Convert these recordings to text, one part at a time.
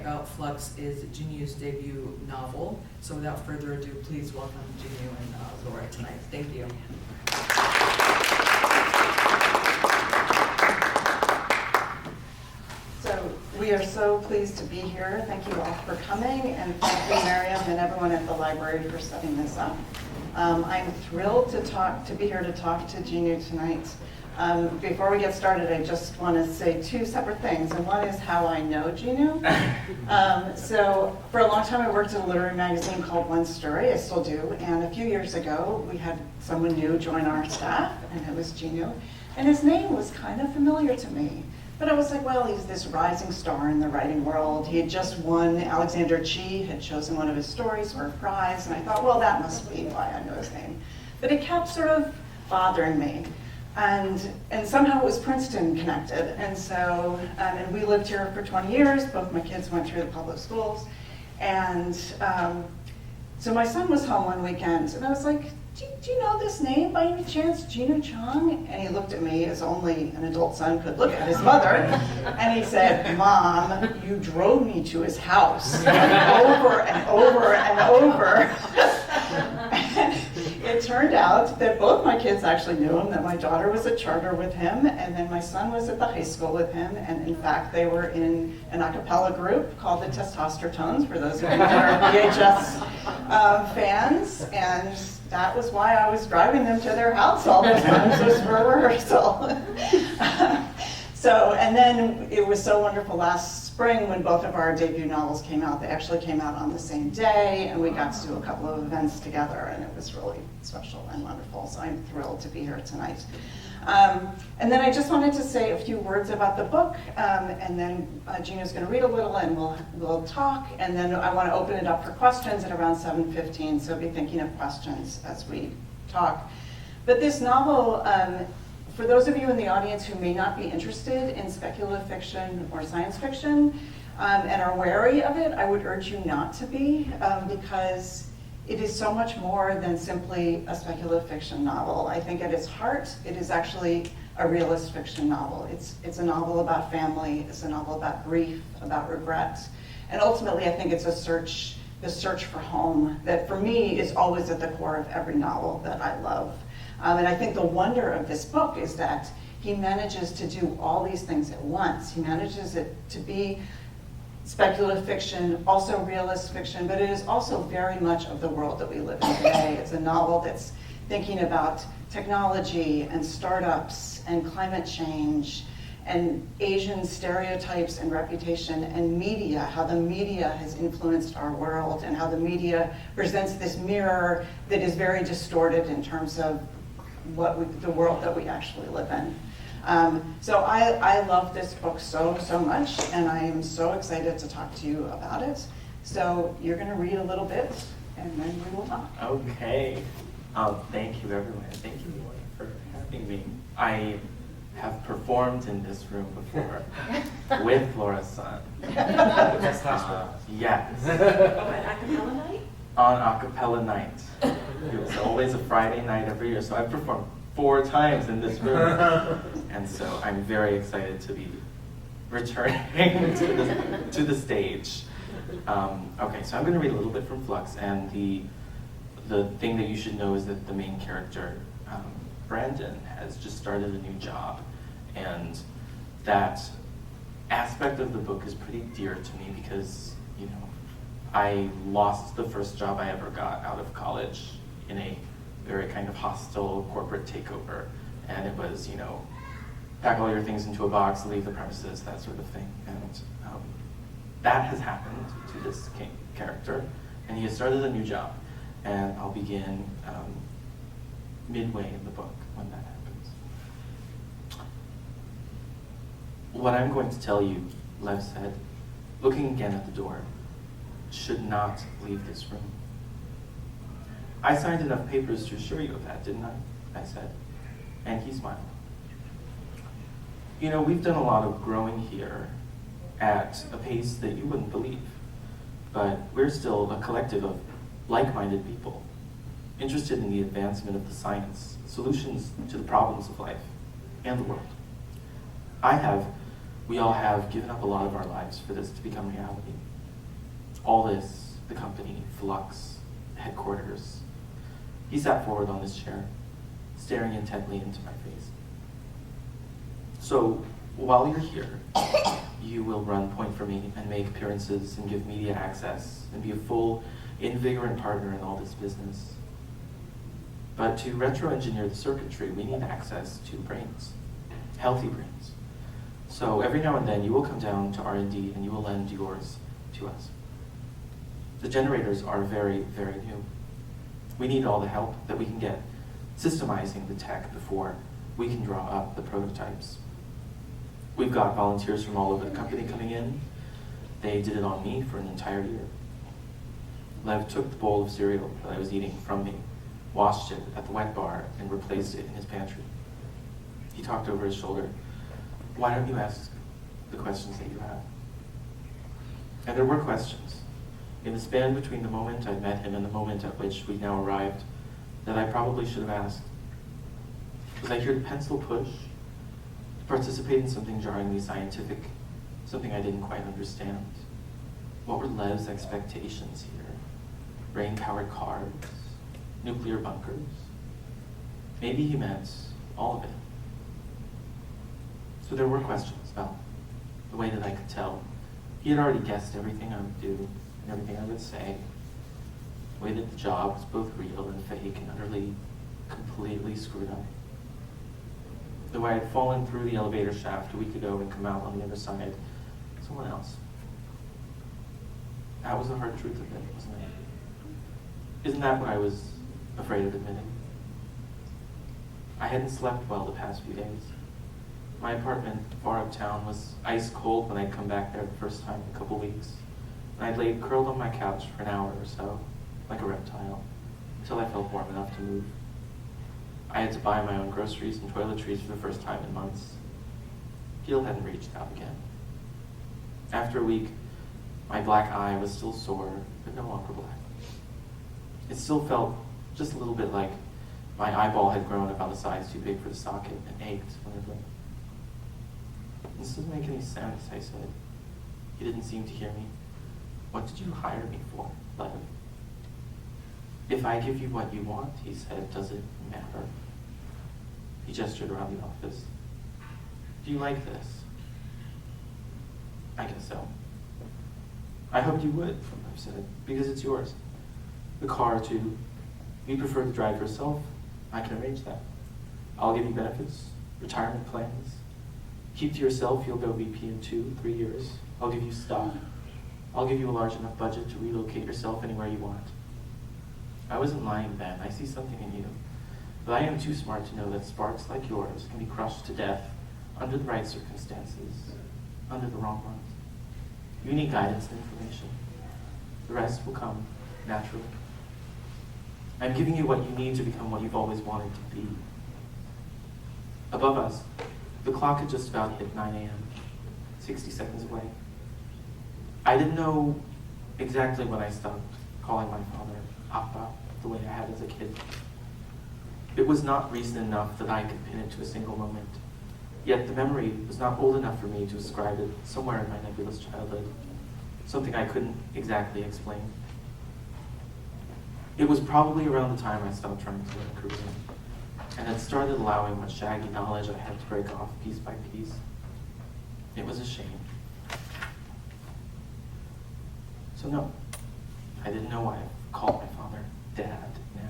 out, Flux is Jinwoo's debut novel. So without further ado, please welcome Jinwoo and Laura tonight. Thank you. So we are so pleased to be here. Thank you all for coming, and thank you, Miriam, and everyone at the library for setting this up. I'm thrilled to be here to talk to Jinwoo tonight. Before we get started, I just want to say two separate things, and one is how I know Jinwoo. So for a long time, I worked in a literary magazine called One Story. I still do, and a few years ago, we had someone new join our staff, and it was Jinwoo, and his name was kind of familiar to me. But I was like, well, he's this rising star in the writing world. He had just won, Alexander Chi had chosen one of his stories for a prize, and I thought, well, that must be why I know his name. But it kept sort of bothering me. And somehow it was Princeton connected. And so, and we lived here for 20 years. Both my kids went through the public schools. And so my son was home one weekend, and I was like, do you know this name by any chance, Jinwoo Chong? And he looked at me as only an adult son could look at his mother, and he said, Mom, you drove me to his house over and over and over. It turned out that both my kids actually knew him, that my daughter was at charter with him, and then my son was at the high school with him, and in fact they were in an a cappella group called the Testosterone, for those of you who are VHS fans, and that was why I was driving them to their house all the time, just for rehearsal. So, and then it was so wonderful last spring when both of our debut novels came out. They actually came out on the same day, and we got to do a couple of events together, and it was really special and wonderful. So I'm thrilled to be here tonight. And then I just wanted to say a few words about the book, and then Jinwoo's going to read a little, and we'll talk, and then I want to open it up for questions at around 7:15. So be thinking of questions as we talk. But this novel. For those of you in the audience who may not be interested in speculative fiction or science fiction and are wary of it, I would urge you not to be, because it is so much more than simply a speculative fiction novel. I think at its heart, it is actually a realist fiction novel. It's a novel about family, it's a novel about grief, about regret, and ultimately I think it's the search for home that for me is always at the core of every novel that I love. And I think the wonder of this book is that he manages to do all these things at once. He manages it to be speculative fiction, also realist fiction, but it is also very much of the world that we live in today. It's a novel that's thinking about technology and startups and climate change and Asian stereotypes and reputation and media, how the media has influenced our world and how the media presents this mirror that is very distorted in terms of the world that we actually live in. So I love this book so much, and I am so excited to talk to you about it. So you're going to read a little bit, and then we will talk. Okay. Thank you, everyone. Thank you, Laura, for having me. I have performed in this room before with Laura's son. Yes. On acapella night? On acapella night. It was always a Friday night every year, so I've performed 4 times in this room. And so I'm very excited to be returning to the stage. Okay, so I'm going to read a little bit from Flux, and the thing that you should know is that the main character, Brandon, has just started a new job, and that aspect of the book is pretty dear to me because, you know, I lost the first job I ever got out of college in a very kind of hostile corporate takeover, and it was, you know, pack all your things into a box, leave the premises, that sort of thing. And that has happened to this character, and he has started a new job, and I'll begin midway in the book when that happens. What I'm going to tell you, Lev said, looking again at the door, should not leave this room. I signed enough papers to assure you of that, didn't I said, and he smiled. You know, we've done a lot of growing here at a pace that you wouldn't believe, but we're still a collective of like-minded people, interested in the advancement of the science, solutions to the problems of life and the world. We all have given up a lot of our lives for this to become reality. all this, the company, Flux, headquarters. He sat forward on his chair, staring intently into my face. So, while you're here, you will run point for me and make appearances and give media access and be a full, invigorating partner in all this business. But to retro-engineer the circuitry, we need access to brains, healthy brains. So every now and then you will come down to R&D and you will lend yours to us. The generators are very, very new. We need all the help that we can get systemizing the tech before we can draw up the prototypes. We've got volunteers from all over the company coming in. They did it on me for an entire year. Lev took the bowl of cereal that I was eating from me, washed it at the wet bar, and replaced it in his pantry. He talked over his shoulder. Why don't you ask the questions that you have? And there were questions. In the span between the moment I met him and the moment at which we now arrived, that I probably should have asked. Was I here to pencil push? To participate in something jarringly scientific? Something I didn't quite understand? What were Lev's expectations here? Brain-powered cars? Nuclear bunkers? Maybe he meant all of it. So there were questions about the way that I could tell. He had already guessed everything I would do and everything I would say. The way that the job was both real and fake and utterly, completely screwed up. The way I'd fallen through the elevator shaft a week ago and come out on the other side, someone else. That was the hard truth of it, wasn't it? Isn't that what I was afraid of admitting? I hadn't slept well the past few days. My apartment far uptown was ice cold when I'd come back there the first time in a couple weeks. And I'd laid curled on my couch for an hour or so, like a reptile, until I felt warm enough to move. I had to buy my own groceries and toiletries for the first time in months. Gil hadn't reached out again. After a week, my black eye was still sore, but no longer black. It still felt just a little bit like my eyeball had grown about a size too big for the socket and ached when it blinked. This doesn't make any sense, I said. He didn't seem to hear me. What did you hire me for, Lev? If I give you what you want, he said, does it matter? He gestured around the office. Do you like this? I guess so. I hoped you would, I said, because it's yours. The car, too. You prefer to drive yourself? I can arrange that. I'll give you benefits, retirement plans. Keep to yourself, you'll go VP in 2-3 years. I'll give you stock. I'll give you a large enough budget to relocate yourself anywhere you want. I wasn't lying then. I see something in you. But I am too smart to know that sparks like yours can be crushed to death under the right circumstances, under the wrong ones. You need guidance and information. The rest will come naturally. I'm giving you what you need to become what you've always wanted to be. Above us, the clock had just about hit 9 a.m., 60 seconds away. I didn't know exactly when I stopped calling my father Appa the way I had as a kid. It was not recent enough that I could pin it to a single moment. Yet the memory was not old enough for me to ascribe it somewhere in my nebulous childhood, something I couldn't exactly explain. It was probably around the time I stopped trying to learn Korean and had started allowing what shaggy knowledge I had to break off piece by piece. It was a shame. So no, I didn't know why I called my father Dad now.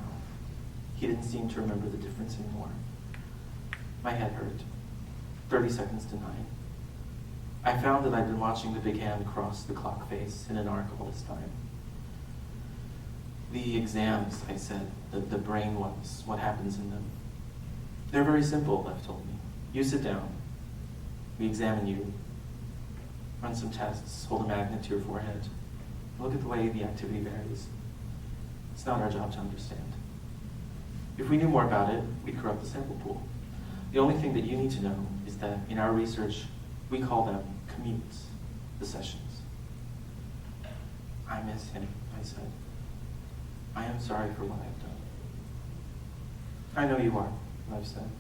He didn't seem to remember the difference anymore. My head hurt. 30 seconds to 9. I found that I'd been watching the big hand cross the clock face in an arc all this time. The exams, I said, the brain ones, what happens in them. They're very simple, Lev told me. You sit down. We examine you. Run some tests, hold a magnet to your forehead. Look at the way the activity varies. It's not our job to understand. If we knew more about it, we'd corrupt the sample pool. The only thing that you need to know is that in our research, we call them commutes, the sessions. I miss him, I said. I am sorry for what I've done. I know you are, Lev said.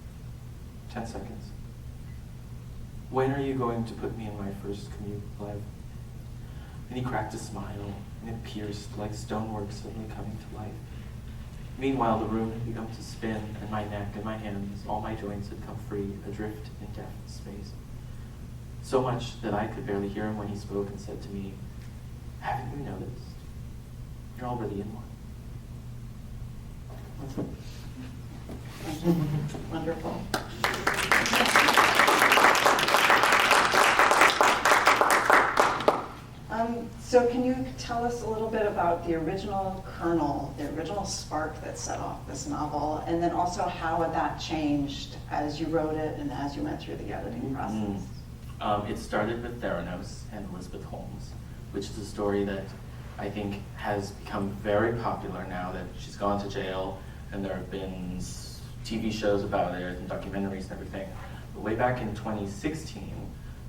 10 seconds. When are you going to put me in my first commute, Lev? And he cracked a smile, and it pierced like stonework suddenly coming to life. Meanwhile, the room had begun to spin, and my neck and my hands, all my joints had come free, adrift in death space. So much that I could barely hear him when he spoke and said to me, "Haven't you noticed? You're already in one." Wonderful. So can you tell us a little bit about the original kernel, the original spark that set off this novel, and then also how that changed as you wrote it and as you went through the editing process? It started with Theranos and Elizabeth Holmes, which is a story that I think has become very popular now that she's gone to jail, and there have been TV shows about it and documentaries and everything. But way back in 2016,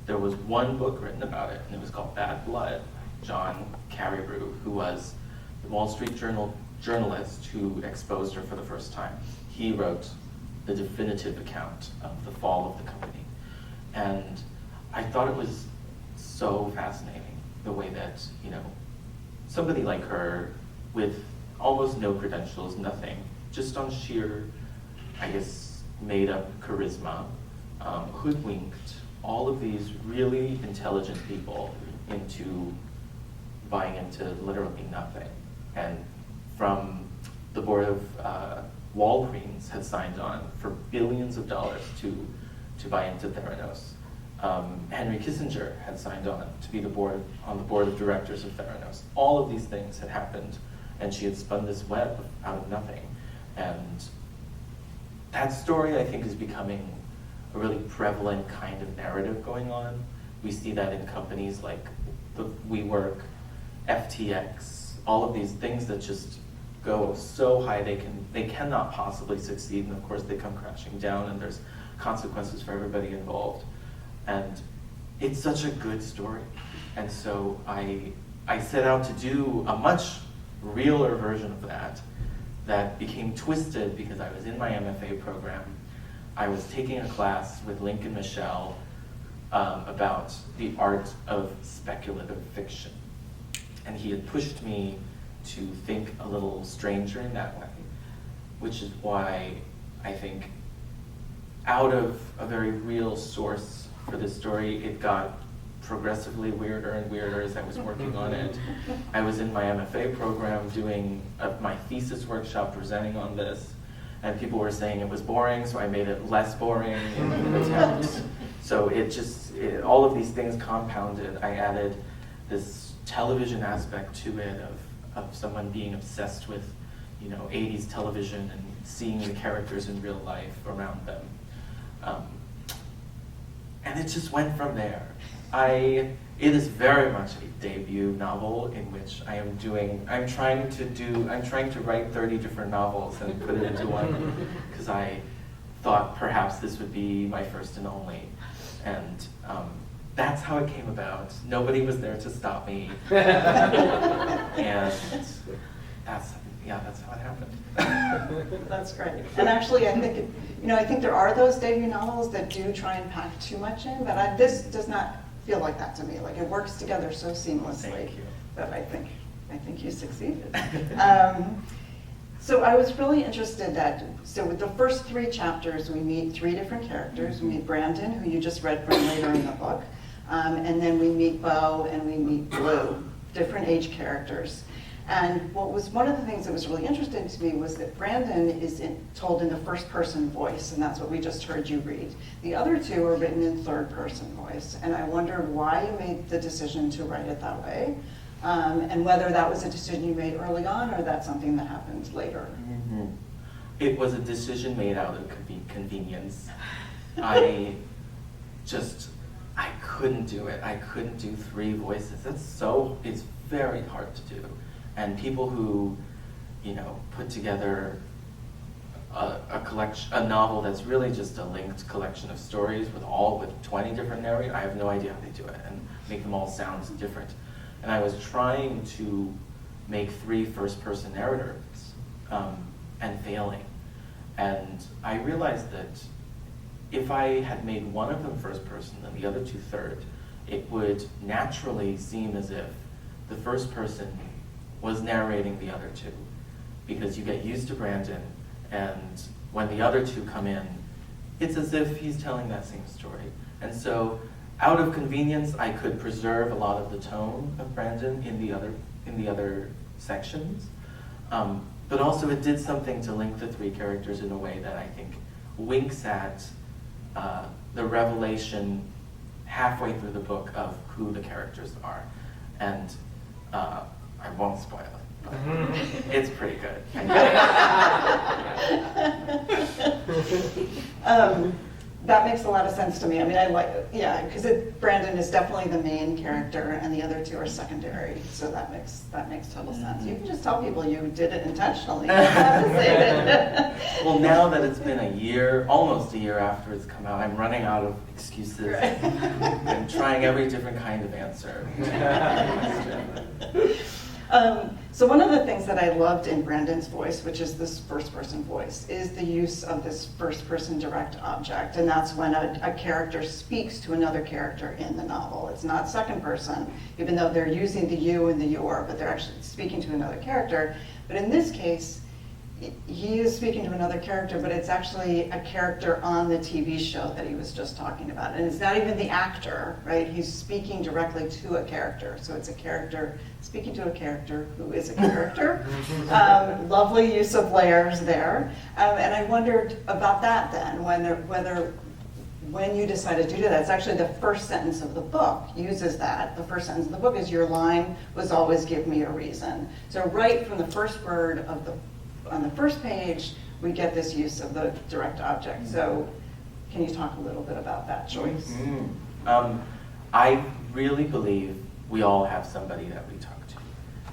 there was one book written about it, and it was called Bad Blood. John Carreyrou, who was the Wall Street Journal journalist who exposed her for the first time. He wrote the definitive account of the fall of the company. And I thought it was so fascinating, the way that, somebody like her with almost no credentials, nothing, just on sheer, made up charisma, hoodwinked all of these really intelligent people into buying into literally nothing. And from the board of Walgreens had signed on for billions of dollars to buy into Theranos. Henry Kissinger had signed on to be on the board of directors of Theranos. All of these things had happened, and she had spun this web out of nothing. And that story, I think, is becoming a really prevalent kind of narrative going on. We see that in companies like the WeWork, FTX, all of these things that just go so high they cannot possibly succeed, and of course they come crashing down, and there's consequences for everybody involved. And it's such a good story. And so I set out to do a much realer version of that became twisted because I was in my MFA program. I was taking a class with Lincoln Michelle about the art of speculative fiction. And he had pushed me to think a little stranger in that way, which is why I think out of a very real source for this story, it got progressively weirder and weirder as I was working on it. I was in my MFA program doing my thesis workshop presenting on this, and people were saying it was boring, so I made it less boring in an attempt. So all of these things compounded. I added this television aspect to it of someone being obsessed with 80s television and seeing the characters in real life around them. And it just went from there. It is very much a debut novel in which I'm trying to write 30 different novels and put it into one, because I thought perhaps this would be my first and only. And that's how it came about. Nobody was there to stop me. And that's how it happened. That's great. And actually, I think there are those debut novels that do try and pack too much in, but this does not feel like that to me. Like, it works together so seamlessly. Thank you. That I think you succeeded. So I was really interested with the first 3 chapters, we meet 3 different characters. We meet Brandon, who you just read from later in the book, and then we meet Bo and we meet Blue, different age characters. And what was one of the things that was really interesting to me was that Brandon is told in the first person voice, and that's what we just heard you read. The other 2 are written in third person voice, and I wondered why you made the decision to write it that way, and whether that was a decision you made early on or that's something that happened later. Mm-hmm. It was a decision made out of convenience. I couldn't do it. I couldn't do 3 voices. It's very hard to do. And people who, put together a novel that's really just a linked collection of stories with 20 different narrators, I have no idea how they do it, and make them all sound different. And I was trying to make 3 first-person narrators, and failing. And I realized that if I had made one of them first person and the other 2 third, it would naturally seem as if the first person was narrating the other two, because you get used to Brandon, and when the other two come in, it's as if he's telling that same story. And so, out of convenience, I could preserve a lot of the tone of Brandon in the other sections, but also it did something to link the three characters in a way that I think winks at the revelation halfway through the book of who the characters are. And I won't spoil it, but it's pretty good. That makes a lot of sense to me. I mean, I like, yeah, because Brandon is definitely the main character, and the other two are secondary. So that makes total sense. You can just tell people you did it intentionally. You don't have to say it. Well, now that it's been a year, almost a year after it's come out, I'm running out of excuses. Right. I'm trying every different kind of answer. So one of the things that I loved in Brandon's voice, which is this first-person voice, is the use of this first-person direct object, and that's when a character speaks to another character in the novel. It's not second person, even though they're using the you and the your, but they're actually speaking to another character. But in this case, he is speaking to another character, but it's actually a character on the TV show that he was just talking about. And it's not even the actor, right? He's speaking directly to a character. So it's a character speaking to a character who is a character. Lovely use of layers there. And I wondered about that then, when you decided to do that. It's actually the first sentence of the book uses that. The first sentence of the book is, your line was always give me a reason. So right from the first word on the first page, we get this use of the direct object. So can you talk a little bit about that choice? I really believe we all have somebody that we talk to.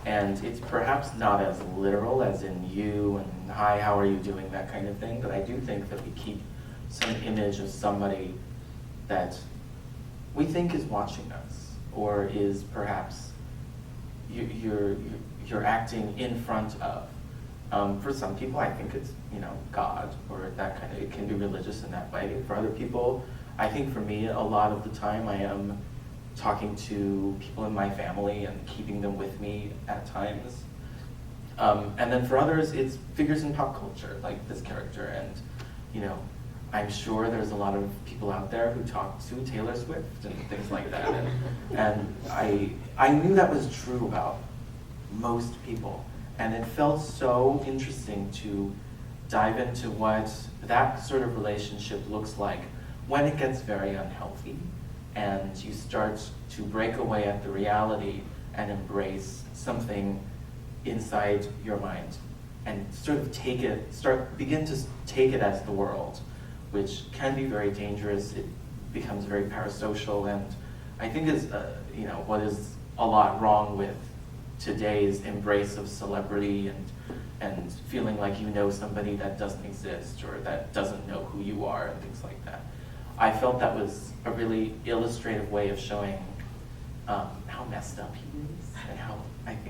And it's perhaps not as literal as in you and hi, how are you doing, that kind of thing, but I do think that we keep some image of somebody that we think is watching us, or is perhaps you're acting in front of. For some people, I think it's, God, or that kind of, it can be religious in that way. For other people, I think for me, a lot of the time I am talking to people in my family and keeping them with me at times. And then for others, it's figures in pop culture, like this character. And, I'm sure there's a lot of people out there who talk to Taylor Swift and things like that. And I knew that was true about most people. And it felt so interesting to dive into what that sort of relationship looks like when it gets very unhealthy and you start to break away at the reality and embrace something inside your mind and sort of begin to take it as the world, which can be very dangerous. It becomes very parasocial, and I think is what is a lot wrong with today's embrace of celebrity and feeling like you know somebody that doesn't exist or that doesn't know who you are and things like that. I felt that was a really illustrative way of showing how messed up he is and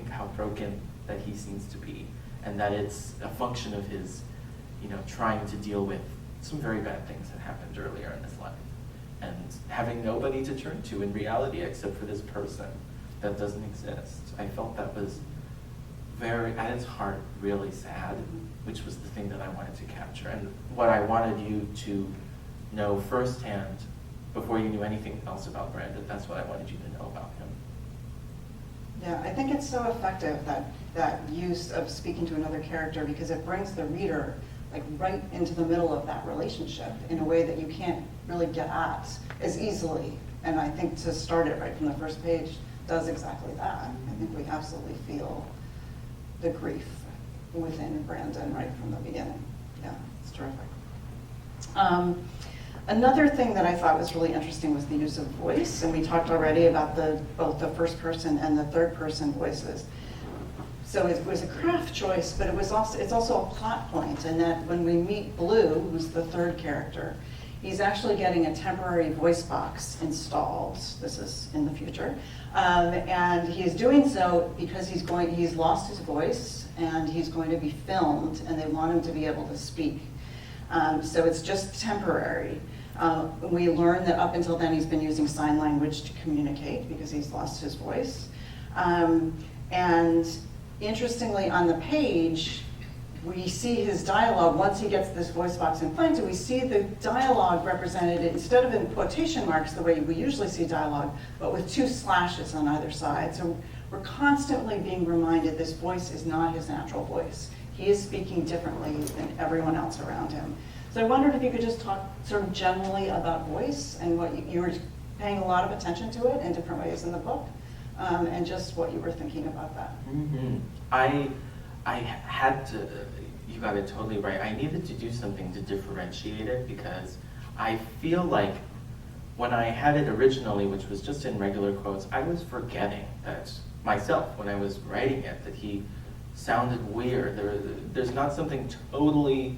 how broken that he seems to be, and that it's a function of his trying to deal with some very bad things that happened earlier in his life and having nobody to turn to in reality except for this person that doesn't exist. I felt that was very, at its heart, really sad, which was the thing that I wanted to capture. And what I wanted you to know firsthand, before you knew anything else about Brandon, that's what I wanted you to know about him. Yeah, I think it's so effective, that use of speaking to another character, because it brings the reader right into the middle of that relationship in a way that you can't really get at as easily. And I think to start it right from the first page does exactly that. I think we absolutely feel the grief within Brandon right from the beginning. Yeah, it's terrific. Another thing that I thought was really interesting was the use of voice, and we talked already about both the first person and the third person voices. So it was a craft choice, but it's also a plot point, in that when we meet Blue, who's the third character, he's actually getting a temporary voice box installed. This is in the future. And he is doing so because he's lost his voice and he's going to be filmed, and they want him to be able to speak. So it's just temporary. We learn that up until then he's been using sign language to communicate because he's lost his voice. And interestingly, on the page, we see his dialogue, once he gets this voice box implanted, we see the dialogue represented instead of in quotation marks the way we usually see dialogue, but with 2 slashes on either side. So we're constantly being reminded this voice is not his natural voice. He is speaking differently than everyone else around him. So I wondered if you could just talk sort of generally about voice and what you were paying a lot of attention to it in different ways in the book, and just what you were thinking about that. Mm-hmm. I had to, you got it totally right. I needed to do something to differentiate it because I feel like when I had it originally, which was just in regular quotes, I was forgetting that myself when I was writing it, that he sounded weird. There's not something totally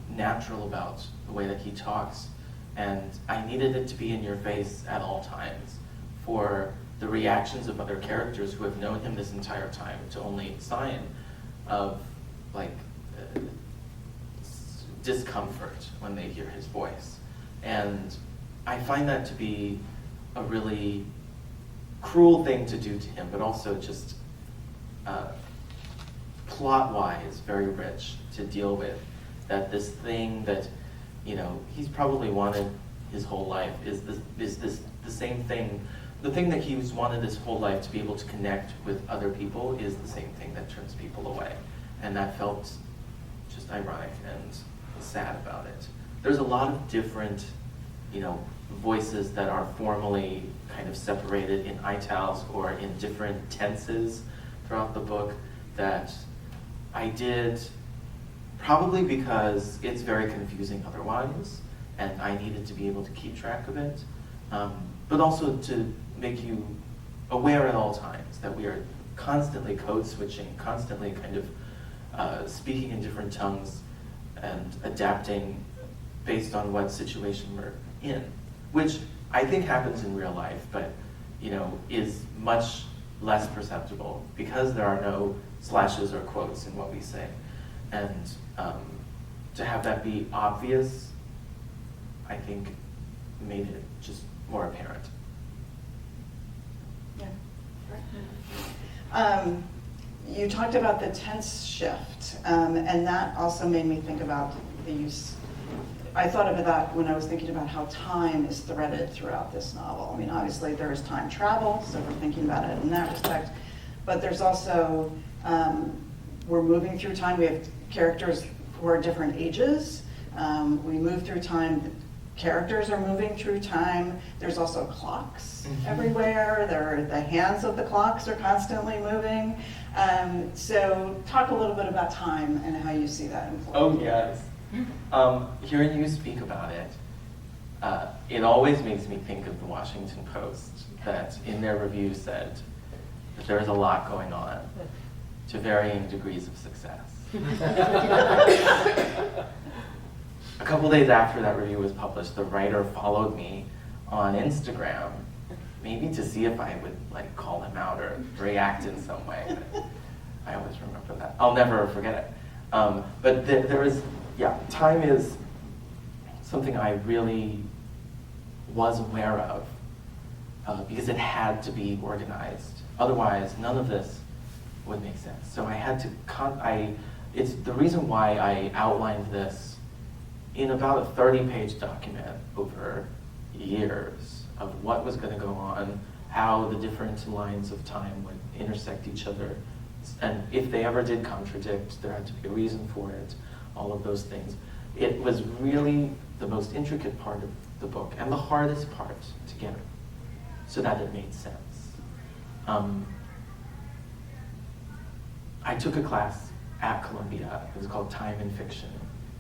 natural about the way that he talks. And I needed it to be in your face at all times for the reactions of other characters who have known him this entire time to only sign of like discomfort when they hear his voice. And I find that to be a really cruel thing to do to him, but also just plot-wise very rich to deal with. That this thing that, you know, he's probably wanted his whole life is this the same thing. The thing that he's wanted his whole life to be able to connect with other people is the same thing that turns people away. And that felt just ironic and sad about it. There's a lot of different, you know, voices that are formally kind of separated in italics or in different tenses throughout the book that I did probably because it's very confusing otherwise, and I needed to be able to keep track of it, but also to make you aware at all times that we are constantly code switching, constantly kind of speaking in different tongues and adapting based on what situation we're in, which I think happens in real life, but you know, is much less perceptible because there are no slashes or quotes in what we say. And to have that be obvious, I think made it just more apparent. Yeah. You talked about the tense shift, and that also made me think about the use. I thought of that when I was thinking about how time is threaded throughout this novel. I mean, obviously there is time travel, so we're thinking about it in that respect, but there's also, we're moving through time. We have characters who are different ages. We move through time. Characters are moving through time. There's also clocks everywhere. The hands of the clocks are constantly moving. So talk a little bit about time and how you see that employed. Oh, yes. Hearing you speak about it, it always makes me think of the Washington Post that in their review said that there is a lot going on to varying degrees of success. A couple days after that review was published, the writer followed me on Instagram, maybe to see if I would like call him out or react in some way. I always remember that. I'll never forget it. But there is, yeah, time is something I really was aware of because it had to be organized. Otherwise, none of this would make sense. So I had to, it's the reason why I outlined this in about a 30-page document over years of what was going to go on, how the different lines of time would intersect each other, and if they ever did contradict, there had to be a reason for it, all of those things. It was really the most intricate part of the book and the hardest part to get so that it made sense. I took a class at Columbia. It was called Time and Fiction.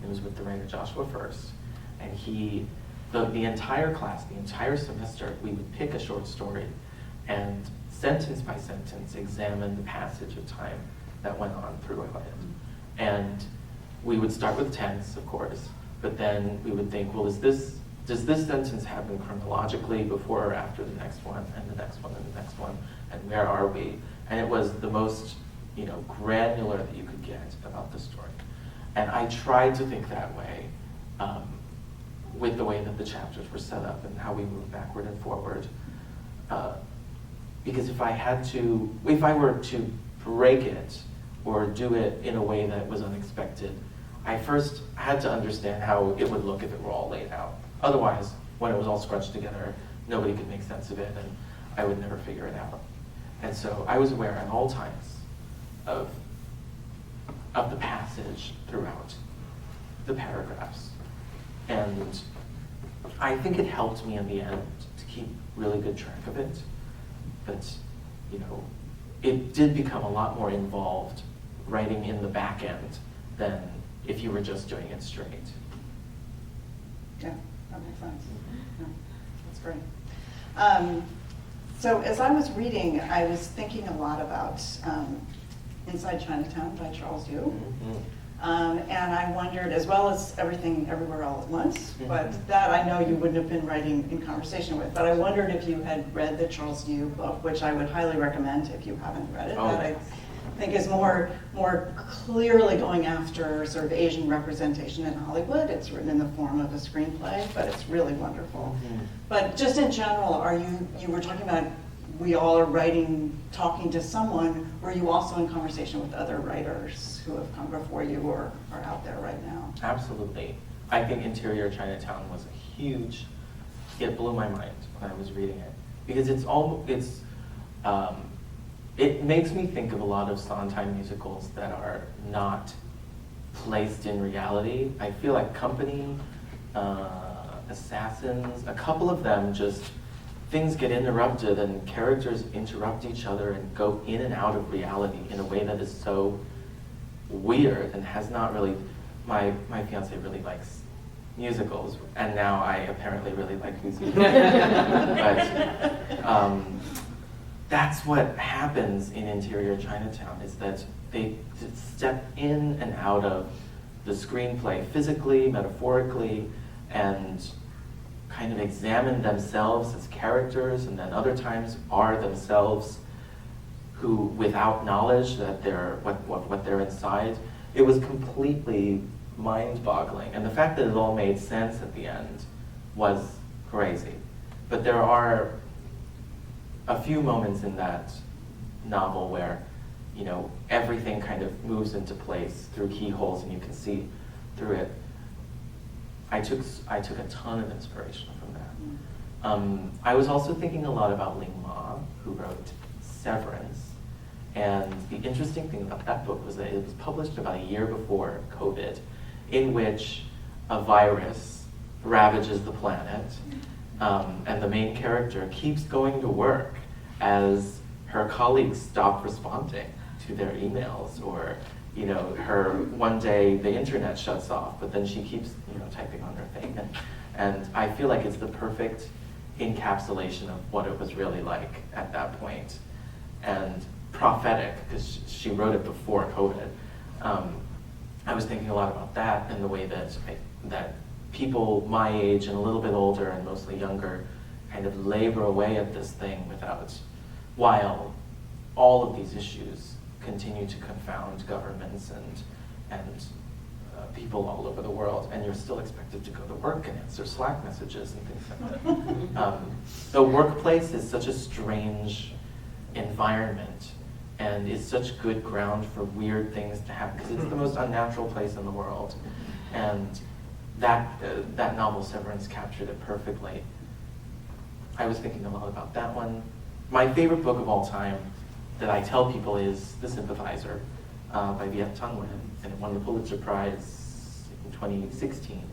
It was with the writer Joshua First. And the entire class, the entire semester, we would pick a short story and sentence by sentence examine the passage of time that went on throughout it. And we would start with tense, of course, but then we would think, well, does this sentence happen chronologically before or after the next one, and the next one, and the next one, and where are we? And it was the most, granular that you could get about the story. And I tried to think that way with the way that the chapters were set up and how we moved backward and forward. Because if I were to break it or do it in a way that was unexpected, I first had to understand how it would look if it were all laid out. Otherwise, when it was all scrunched together, nobody could make sense of it, and I would never figure it out. And so I was aware at all times of the passage throughout the paragraphs. And I think it helped me in the end to keep really good track of it. But, you know, it did become a lot more involved writing in the back end than if you were just doing it straight. Yeah, that makes sense. Yeah, that's great. So as I was reading, I was thinking a lot about Inside Chinatown by Charles Yu. Mm-hmm. And I wondered, as well as Everything Everywhere All at Once, Mm-hmm. but that I know you wouldn't have been writing in conversation with, but I wondered if you had read the Charles Yu book, which I would highly recommend if you haven't read it. Oh, that I think is more clearly going after sort of Asian representation in Hollywood. It's written in the form of a screenplay, but it's really wonderful. Mm-hmm. But just in general, you were talking about we all are writing, talking to someone. Were you also in conversation with other writers who have come before you or are out there right now? Absolutely. I think Interior Chinatown was a huge, it blew my mind when I was reading it. Because it makes me think of a lot of Sondheim musicals that are not placed in reality. I feel like Company, Assassins, a couple of them just, things get interrupted and characters interrupt each other and go in and out of reality in a way that is so weird and has not really, my fiance really likes musicals, and now I apparently really like musicals. But that's what happens in Interior Chinatown, is that they step in and out of the screenplay physically, metaphorically, and kind of examine themselves as characters, and then other times are themselves who, without knowledge that they're what they're inside. It was completely mind-boggling, and the fact that it all made sense at the end was crazy. But there are a few moments in that novel where, you know, everything kind of moves into place through keyholes, and you can see through it. I took a ton of inspiration from that. I was also thinking a lot about Ling Ma, who wrote Severance. And the interesting thing about that book was that it was published about a year before COVID, in which a virus ravages the planet, and the main character keeps going to work as her colleagues stop responding to their emails, or, you know, one day the internet shuts off, but then she keeps, you know, typing on her thing. And I feel like it's the perfect encapsulation of what it was really like at that point. And prophetic, because she wrote it before COVID. I was thinking a lot about that and the way that people my age and a little bit older and mostly younger kind of labor away at this thing while all of these issues continue to confound governments and people all over the world, and you're still expected to go to work and answer Slack messages and things like that. The workplace is such a strange environment, and is such good ground for weird things to happen, because it's the most unnatural place in the world. And that novel, Severance, captured it perfectly. I was thinking a lot about that one. My favorite book of all time that I tell people is The Sympathizer by Viet Thanh Nguyen, and it won the Pulitzer Prize in 2016.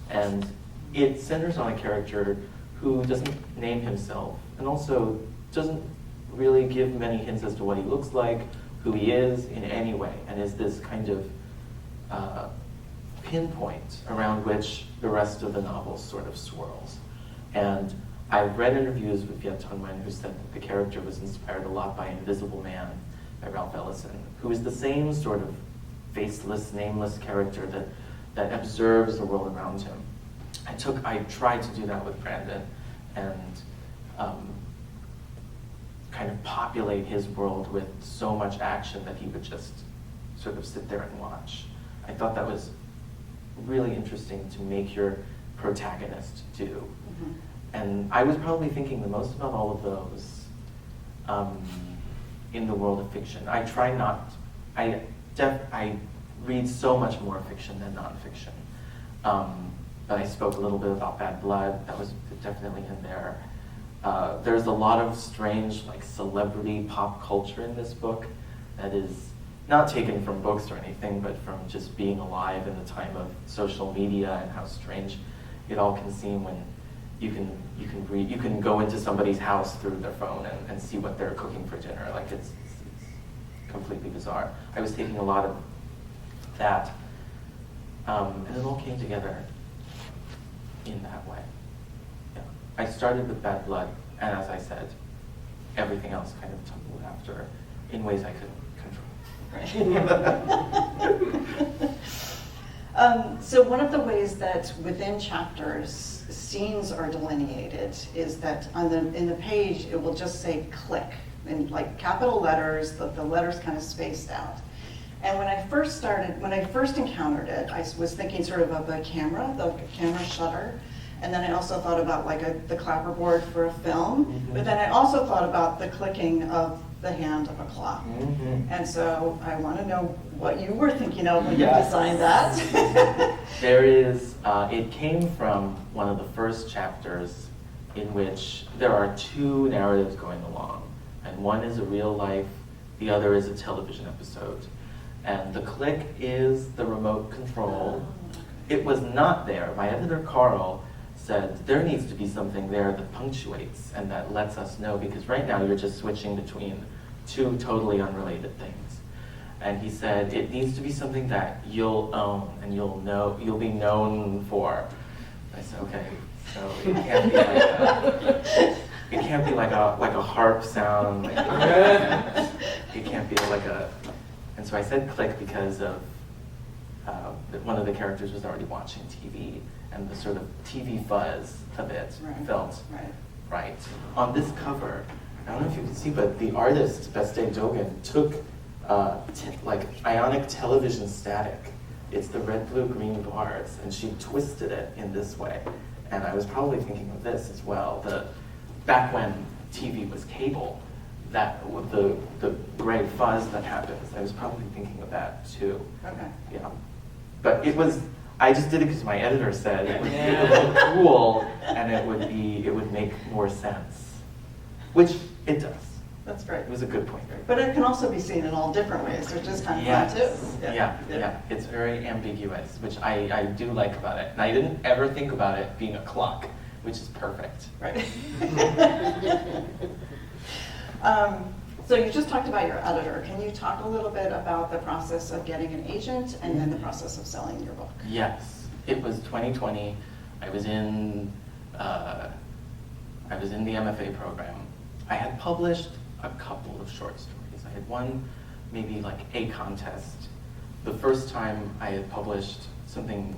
And it centers on a character who doesn't name himself, and also doesn't really give many hints as to what he looks like, who he is in any way, and is this kind of pinpoint around which the rest of the novel sort of swirls. And I've read interviews with Viet Thanh Nguyen who said that the character was inspired a lot by Invisible Man by Ralph Ellison, who is the same sort of faceless, nameless character that observes the world around him. I tried to do that with Brandon, and kind of populate his world with so much action that he would just sort of sit there and watch. I thought that was really interesting to make your protagonist do. And I was probably thinking the most about all of those in the world of fiction. I try not, I read so much more fiction than nonfiction. But I spoke a little bit about Bad Blood, that was definitely in there. There's a lot of strange like celebrity pop culture in this book that is not taken from books or anything, but from just being alive in the time of social media and how strange it all can seem when you can go into somebody's house through their phone and see what they're cooking for dinner. Like it's completely bizarre. I was taking a lot of that, and it all came together in that way. Yeah. I started with Bad Blood, and as I said, everything else kind of tumbled after in ways I couldn't control. So one of the ways that within chapters scenes are delineated is that in the page it will just say click in like capital letters, the letters kind of spaced out. And when I first encountered it, I was thinking sort of the camera shutter. And then I also thought about like the clapperboard for a film. Mm-hmm. But then I also thought about the clicking of the hand of a clock. Mm-hmm. And so I want to know what you were thinking of when you designed that. There is, it came from one of the first chapters in which there are two narratives going along. And one is a real life, the other is a television episode. And the click is the remote control. It was not there. My editor, Carl, said there needs to be something there that punctuates and that lets us know, because right now you're just switching between two totally unrelated things. And he said it needs to be something that you'll own and you'll be known for. I said, okay, so it can't be it can't be like a harp sound. It can't be like a. And so I said click because of one of the characters was already watching TV, and the sort of TV fuzz of it felt right. On this cover, I don't know if you can see, but the artist, Beste Dogan, took like ionic television static. It's the red, blue, green bars, and she twisted it in this way. And I was probably thinking of this as well. Back when TV was cable, that with the gray fuzz that happens, I was probably thinking of that too. Okay. Yeah. But I just did it because my editor said it would look cool and it would make more sense. Which it does. That's great. It was a good point. But it can also be seen in all different ways, which is kind of fun too. Yeah. It's very ambiguous, which I do like about it. And I didn't ever think about it being a clock, which is perfect. Right. So you just talked about your editor. Can you talk a little bit about the process of getting an agent and then the process of selling your book? Yes, it was 2020. I was in the MFA program. I had published a couple of short stories. I had won maybe like a contest. The first time I had published something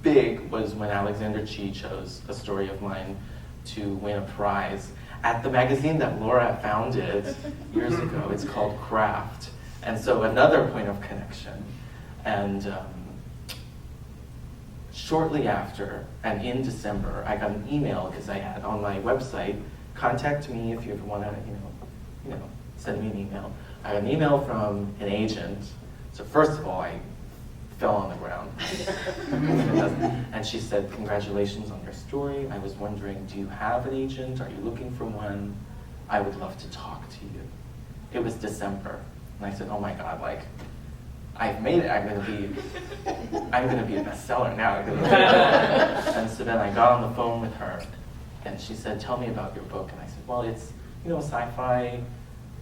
big was when Alexander Chi chose a story of mine to win a prize at the magazine that Laura founded years ago. It's called Craft. And so another point of connection. And shortly after, and in December, I got an email because I had on my website, contact me if you ever want to, send me an email. I got an email from an agent. So first of all, I fell on the ground. And she said, congratulations on your story. I was wondering, do you have an agent? Are you looking for one? I would love to talk to you. It was December. And I said, oh my God, like, I've made it. I'm gonna be a bestseller now. And so then I got on the phone with her and she said, tell me about your book. And I said, well, it's, a sci-fi,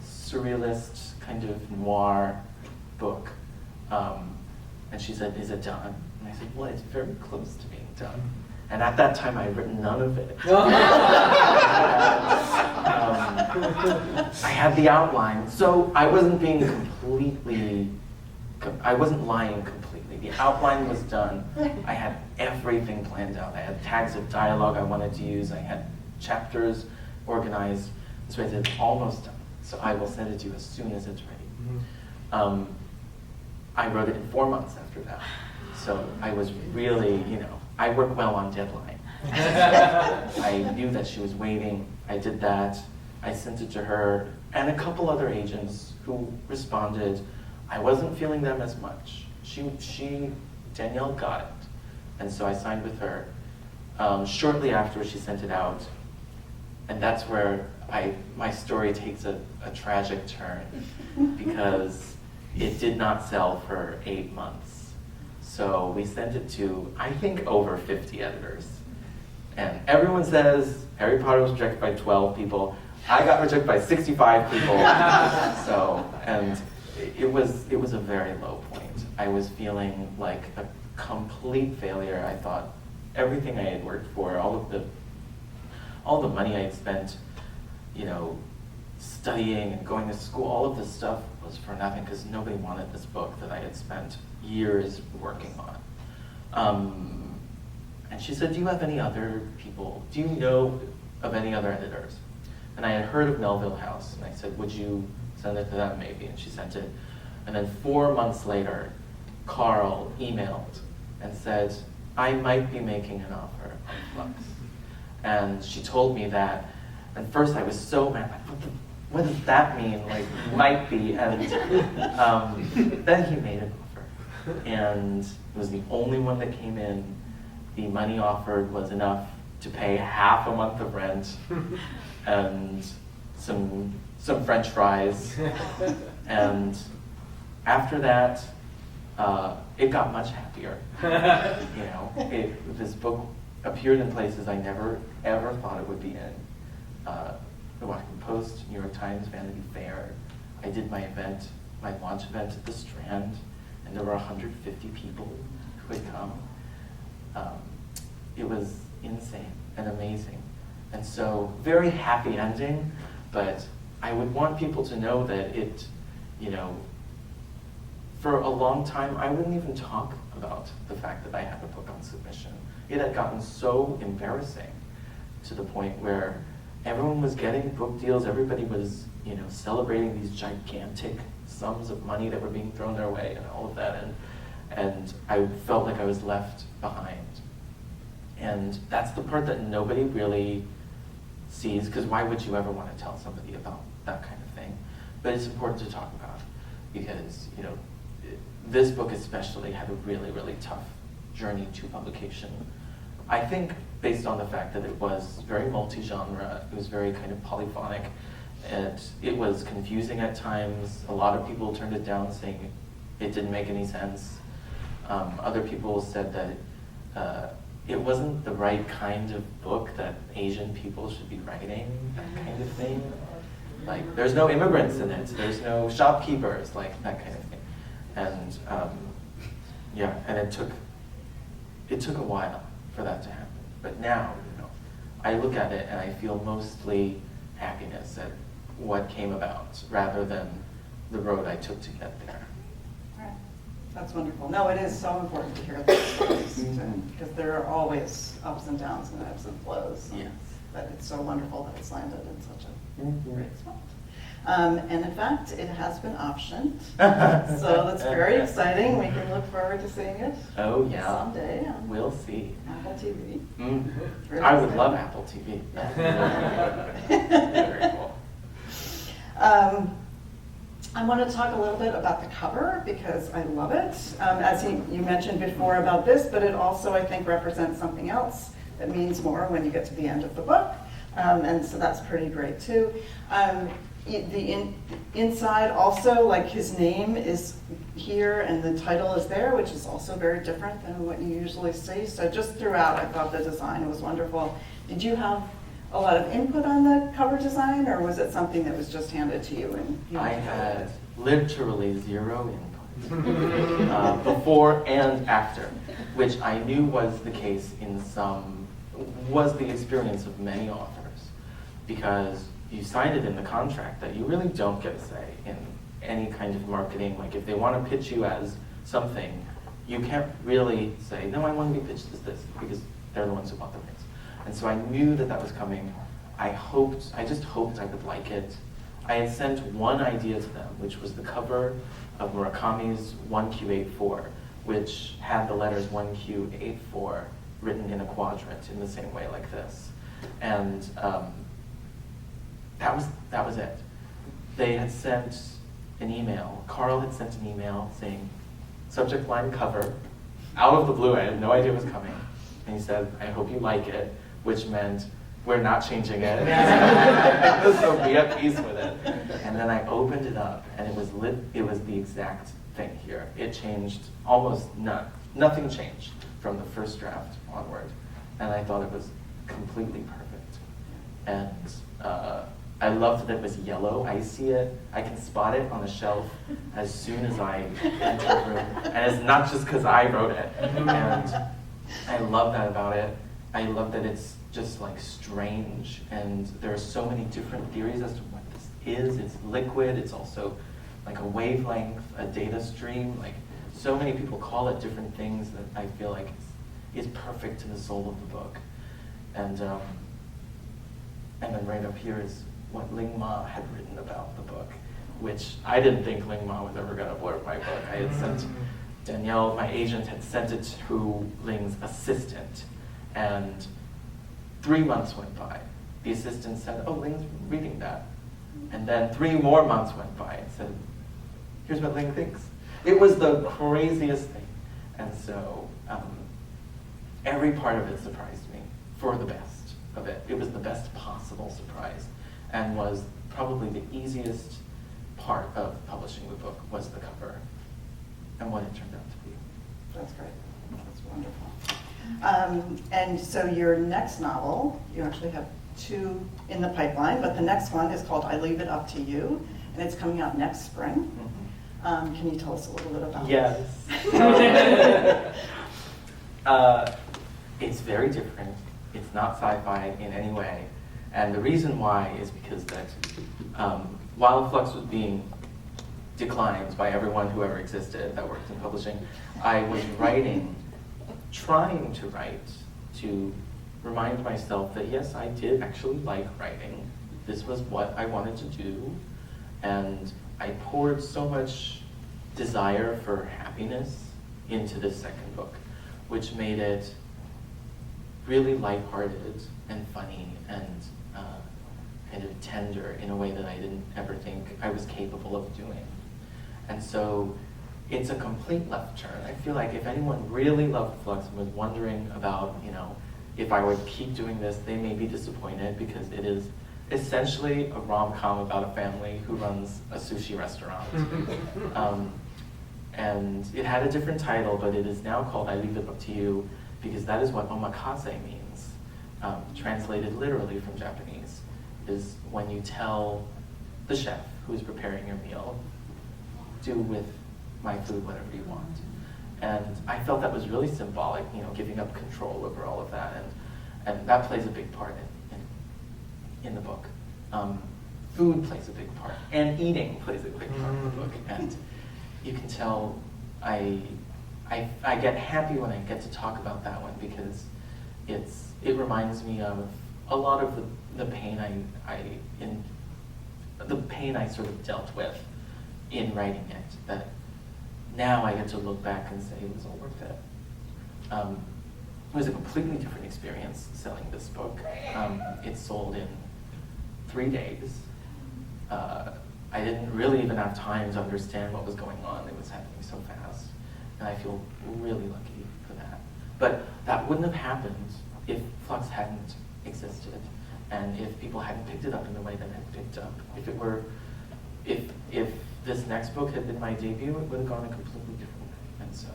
surrealist, kind of noir book. And she said, is it done? And I said, well, it's very close to being done. And at that time, I had written none of it. I had the outline. So I wasn't lying completely. The outline was done. I had everything planned out. I had tags of dialogue I wanted to use. I had chapters organized. So I said, almost done. So I will send it to you as soon as it's ready. Mm-hmm. I wrote it in 4 months after that. So I was really, I work well on deadline. I knew that she was waiting. I did that. I sent it to her and a couple other agents who responded. I wasn't feeling them as much. Danielle got it. And so I signed with her. Shortly after she sent it out, and that's where my story takes a tragic turn because it did not sell for 8 months. So we sent it to, I think, over 50 editors. And everyone says Harry Potter was rejected by 12 people. I got rejected by 65 people. So, and it was a very low point. I was feeling like a complete failure. I thought everything I had worked for, all the money I had spent, studying and going to school, all of this stuff was for nothing because nobody wanted this book that I had spent years working on. And she said, do you have any other people? Do you know of any other editors? And I had heard of Melville House, and I said, would you send it to them maybe? And she sent it. And then 4 months later, Carl emailed and said, I might be making an offer on Flux. And she told me that, and first I was so mad, like, what does that mean, like, might be? And then he made an offer. And it was the only one that came in. The money offered was enough to pay half a month of rent and some French fries. And after that, it got much happier. This book appeared in places I never ever thought it would be in. The Washington Post, New York Times, Vanity Fair. I did my launch event at the Strand, and there were 150 people who had come. It was insane and amazing. And so, very happy ending, but I would want people to know that for a long time, I wouldn't even talk about the fact that I had a book on submission. It had gotten so embarrassing to the point where everyone was getting book deals, everybody was, celebrating these gigantic sums of money that were being thrown their way and all of that, and I felt like I was left behind. And that's the part that nobody really sees, because why would you ever want to tell somebody about that kind of thing? But it's important to talk about because, this book especially had a really, really tough journey to publication. I think based on the fact that it was very multi-genre, it was very kind of polyphonic, and it was confusing at times. A lot of people turned it down saying it didn't make any sense. Other people said that it wasn't the right kind of book that Asian people should be writing, that kind of thing. Like, there's no immigrants in it, there's no shopkeepers, like that kind of thing. And and it took a while for that to happen. But now, I look at it and I feel mostly happiness at what came about rather than the road I took to get there. Right. That's wonderful. No, it is so important to hear those stories because there are always ups and downs and ebbs and flows. Yes. But it's so wonderful that it's landed in such a great spot. And in fact, it has been optioned, so that's very exciting. We can look forward to seeing it. Oh yeah. Someday on We'll see. Apple TV. Mm-hmm. I would love Apple TV. Very cool. I want to talk a little bit about the cover because I love it. As you mentioned before about this, but it also, I think, represents something else that means more when you get to the end of the book. And so that's pretty great too. The inside also, like his name is here and the title is there, which is also very different than what you usually see. So just throughout, I thought the design was wonderful. Did you have a lot of input on the cover design, or was it something that was just handed to you? And I had literally zero input before and after, which I knew was the case was the experience of many authors, because you sign it in the contract that you really don't get a say in any kind of marketing. Like if they want to pitch you as something, you can't really say, no, I want to be pitched as this, because they're the ones who bought the rights. And so I knew that that was coming. I just hoped I would like it. I had sent one idea to them, which was the cover of Murakami's 1Q84, which had the letters 1Q84 written in a quadrant in the same way like this. And that was it. They had sent an email. Carl had sent an email saying, subject line cover, out of the blue. I had no idea it was coming. And he said, I hope you like it, which meant we're not changing it. So be at peace with it. And then I opened it up, and it was the exact thing here. It changed almost nothing changed from the first draft onward. And I thought it was completely perfect. And I loved that it was yellow. I see it, I can spot it on the shelf as soon as I enter the room. And it's not just because I wrote it. And I love that about it. I love that it's just like strange, and there are so many different theories as to what this is. It's liquid, it's also like a wavelength, a data stream. Like, so many people call it different things that I feel like is perfect to the soul of the book. And then right up here is what Ling Ma had written about the book, which I didn't think Ling Ma was ever going to blurb my book. I had sent Danielle, my agent, had sent it to Ling's assistant, and 3 months went by. The assistant said, oh, Ling's reading that. And then 3 more months went by and said, here's what Ling thinks. It was the craziest thing. And so every part of it surprised me for the best of it. It was the best possible surprise, and was probably the easiest part of publishing the book was the cover and what it turned out to be. That's great. That's wonderful. And so your next novel, you actually have 2 in the pipeline, but the next one is called I Leave It Up to You, and it's coming out next spring. Can you tell us a little bit about Yes. It's very different. It's not sci-fi in any way. And the reason why is because that while Flux was being declined by everyone who ever existed that worked in publishing, I was trying to write, to remind myself that yes, I did actually like writing. This was what I wanted to do. And I poured so much desire for happiness into this second book, which made it really lighthearted and funny and kind of tender in a way that I didn't ever think I was capable of doing. And so it's a complete left turn. I feel like if anyone really loved Flux and was wondering about, if I would keep doing this, they may be disappointed, because it is essentially a rom-com about a family who runs a sushi restaurant. And it had a different title, but it is now called I Leave It Up to You, because that is what omakase means, translated literally from Japanese, is when you tell the chef who is preparing your meal, do with my food whatever you want. And I felt that was really symbolic, giving up control over all of that, and that plays a big part in the book. Food plays a big part, and eating plays a big part in the book. And you can tell I get happy when I get to talk about that one, because it reminds me of a lot of the pain I sort of dealt with in writing it, that now I get to look back and say it was all worth it. It was a completely different experience selling this book. It sold in 3 days. I didn't really even have time to understand what was going on. It was happening so fast. And I feel really lucky for that. But that wouldn't have happened if Flux hadn't existed, and if people hadn't picked it up in the way that it had picked up. If this next book had been my debut, it would have gone a completely different way. And so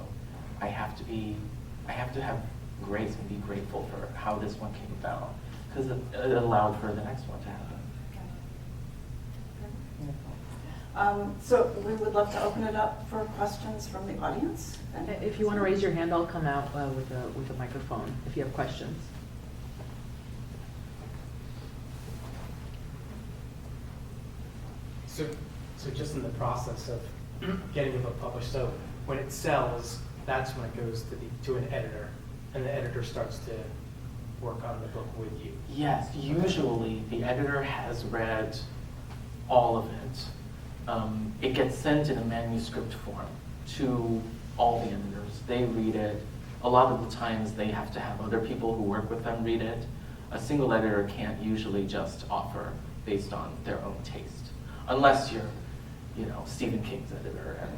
I have to have grace and be grateful for how this one came about, because it allowed for the next one to happen. So we would love to open it up for questions from the audience. If you want to raise your hand, I'll come out with a microphone if you have questions. So just in the process of getting the book published, so when it sells, that's when it goes to an editor, and the editor starts to work on the book with you. Yes, usually the editor has read all of it. It gets sent in a manuscript form to all the editors. They read it. A lot of the times they have to have other people who work with them read it. A single editor can't usually just offer based on their own taste, unless you're, Stephen King's editor and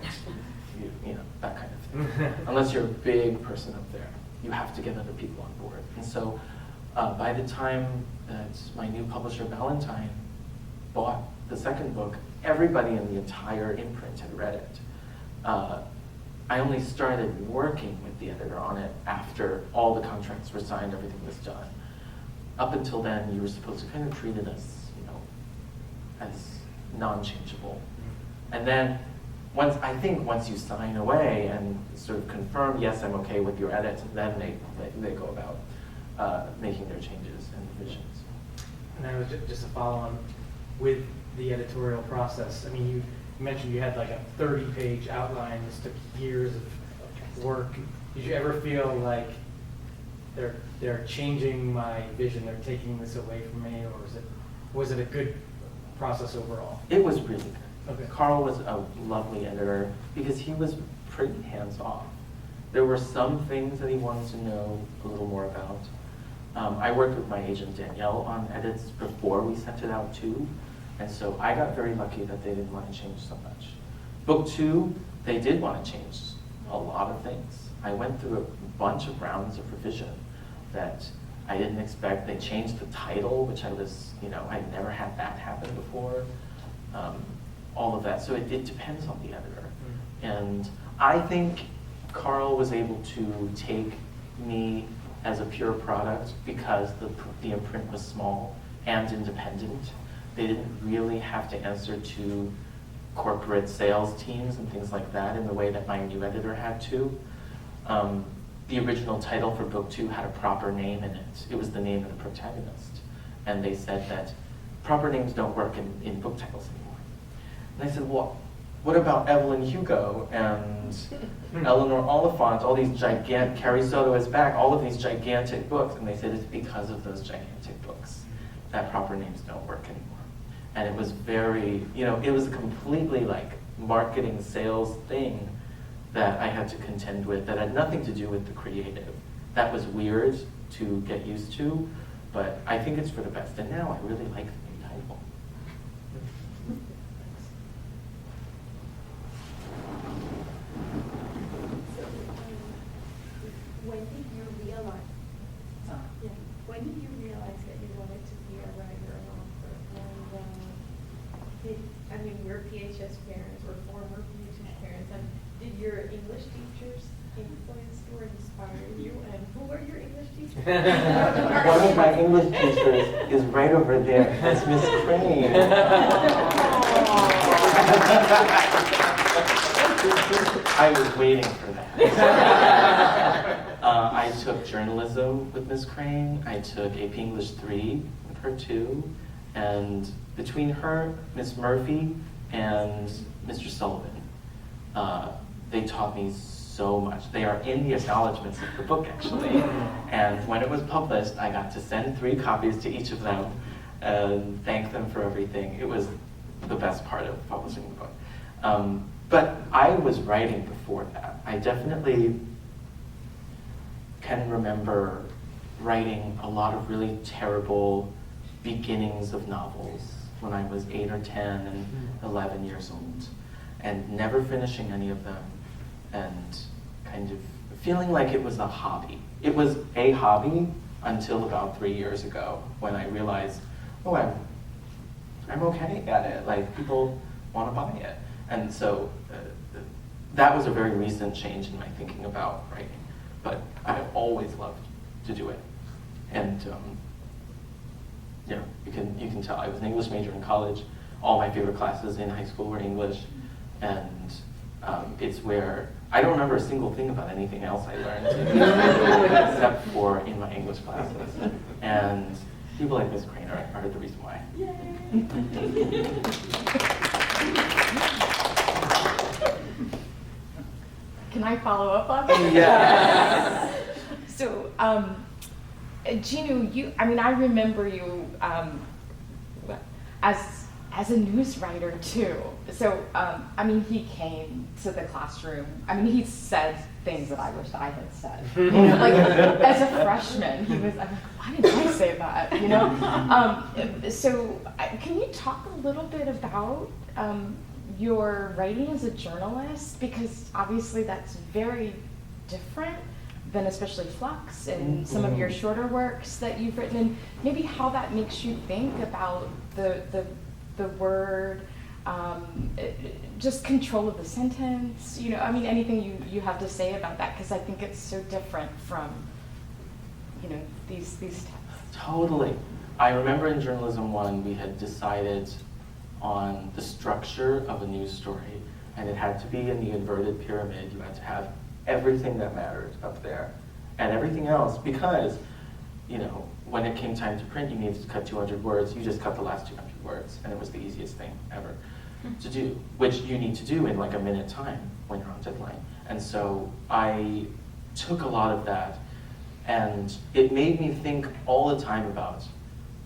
you know that kind of thing. Unless you're a big person up there, you have to get other people on board. And so, by the time that my new publisher Valentine bought the second book, everybody in the entire imprint had read it. I only started working with the editor on it after all the contracts were signed, everything was done. Up until then, you were supposed to kind of treat it as, as non-changeable. And then, once you sign away and sort of confirm, yes, I'm okay with your edit, then they go about making their changes and revisions. And I was just a follow-on with the editorial process. I mean, you mentioned you had like a 30-page outline. This took years of work. Did you ever feel like they're changing my vision, they're taking this away from me, or was it a good process overall? It was really good. Okay. Carl was a lovely editor because he was pretty hands-off. There were some things that he wanted to know a little more about. I worked with my agent Danielle on edits before we sent it out too, and so I got very lucky that they didn't want to change so much. Book 2, they did want to change a lot of things. I went through a bunch of rounds of revision that I didn't expect. They changed the title, which I'd never had that happen before. All of that. So it depends on the editor. And I think Carl was able to take me as a pure product because the imprint was small and independent. They didn't really have to answer to corporate sales teams and things like that in the way that my new editor had to. The original title for book 2 had a proper name in it. It was the name of the protagonist. And they said that proper names don't work in book titles anymore. And I said, well, what about Evelyn Hugo and Eleanor Oliphant, all these gigantic, Carrie Soto is back, all of these gigantic books? And they said it's because of those gigantic books that proper names don't work anymore. And it was very, it was a completely like marketing sales thing that I had to contend with that had nothing to do with the creative. That was weird to get used to, but I think it's for the best. And now I really like the new title. When did you realize that you wanted to be a writer and author? And we're PHS parents, we're former PHS parents, and did your English teachers influence you or inspire you? And who were your English teachers? One of my English teachers is right over there. That's Miss Crane. I was waiting for that. I took journalism with Miss Crane. I took AP English 3 with her too. And between her, Miss Murphy, and Mr. Sullivan, they taught me so much. They are in the acknowledgments of the book, actually. And when it was published, I got to send 3 copies to each of them and thank them for everything. It was the best part of publishing the book. But I was writing before that. I definitely can remember writing a lot of really terrible beginnings of novels when I was 8 or 10 and 11 years old, and never finishing any of them, and kind of feeling like it was a hobby. It was a hobby until about 3 years ago when I realized, oh, I'm okay at it. Like, people want to buy it. And so that was a very recent change in my thinking about writing. But I always loved to do it. And you can tell I was an English major in college. All my favorite classes in high school were English. And it's where I don't remember a single thing about anything else I learned except for in my English classes. And people like Miss Crane are the reason why. Can I follow up on that? Yeah. So, Jinwoo, I remember you as as a news writer too. So, I mean, he came to the classroom. I mean, he said things that I wish I had said. You know, like as a freshman, he was. I'm like, why didn't I say that? You know. So, can you talk a little bit about your writing as a journalist? Because obviously that's very different than especially Flux and some of your shorter works that you've written, and maybe how that makes you think about the word, just control of the sentence, you know, I mean, anything you have to say about that, because I think it's so different from, you know, these texts. Totally. I remember in Journalism 1, we had decided on the structure of a news story, and it had to be in the inverted pyramid. You had to have everything that mattered up there, and everything else, because, you know, when it came time to print, you needed to cut 200 words, you just cut the last 200 words, and it was the easiest thing ever to do, which you need to do in like a minute time when you're on deadline. And so I took a lot of that, and it made me think all the time about,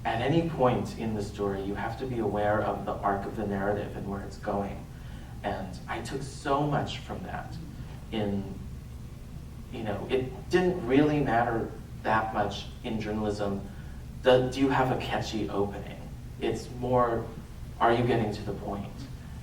at any point in the story, you have to be aware of the arc of the narrative and where it's going. And I took so much from that in, you know, it didn't really matter that much in journalism. Do you have a catchy opening? It's more, are you getting to the point?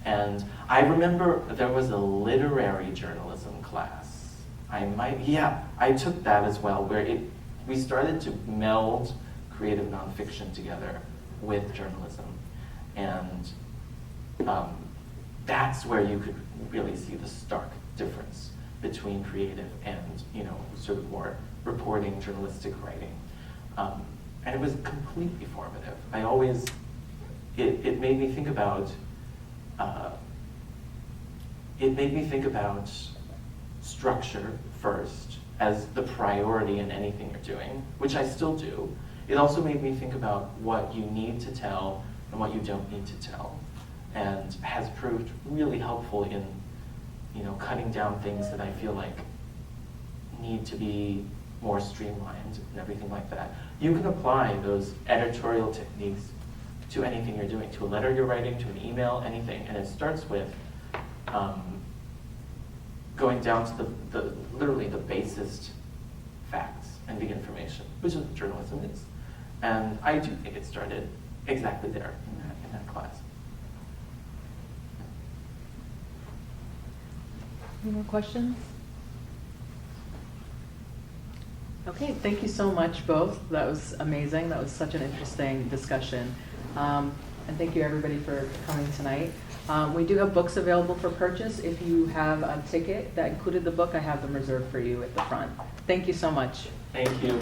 And I remember there was a literary journalism class. I took that as well, where we started to meld creative nonfiction together with journalism. And that's where you could really see the stark difference between creative and, you know, sort of more reporting, journalistic writing. And it was completely formative. It made me think about, structure first as the priority in anything you're doing, which I still do. It also made me think about what you need to tell and what you don't need to tell, and has proved really helpful in, you know, cutting down things that I feel like need to be more streamlined and everything like that. You can apply those editorial techniques to anything you're doing, to a letter you're writing, to an email, anything. And it starts with going down to literally the basest facts and the information, which is what journalism is. And I do think it started exactly there in that class. Any more questions? Okay, thank you so much, both. That was amazing. That was such an interesting discussion. And thank you, everybody, for coming tonight. We do have books available for purchase. If you have a ticket that included the book, I have them reserved for you at the front. Thank you so much. Thank you.